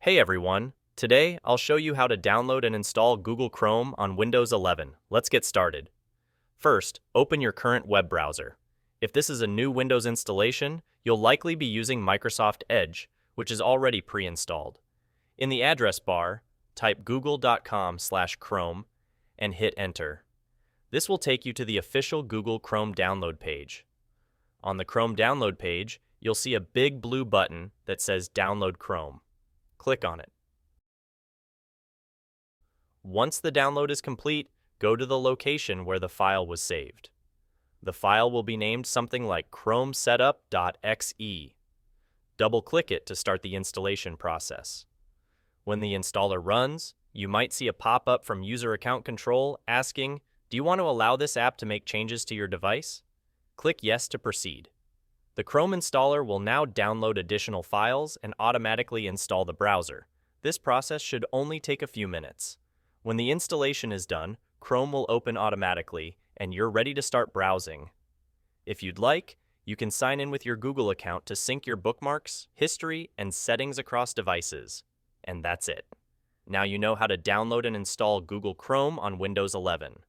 Hey everyone! Today, I'll show you how to download and install Google Chrome on Windows 11. Let's get started. First, open your current web browser. If this is a new Windows installation, you'll likely be using Microsoft Edge, which is already pre-installed. In the address bar, type google.com/Chrome and hit enter. This will take you to the official Google Chrome download page. On the Chrome download page, you'll see a big blue button that says Download Chrome. Click on it. Once the download is complete, go to the location where the file was saved. The file will be named something like chromesetup.exe. Double-click it to start the installation process. When the installer runs, you might see a pop-up from User Account Control asking, "Do you want to allow this app to make changes to your device?" Click Yes to proceed. The Chrome installer will now download additional files and automatically install the browser. This process should only take a few minutes. When the installation is done, Chrome will open automatically, and you're ready to start browsing. If you'd like, you can sign in with your Google account to sync your bookmarks, history, and settings across devices. And that's it. Now you know how to download and install Google Chrome on Windows 11.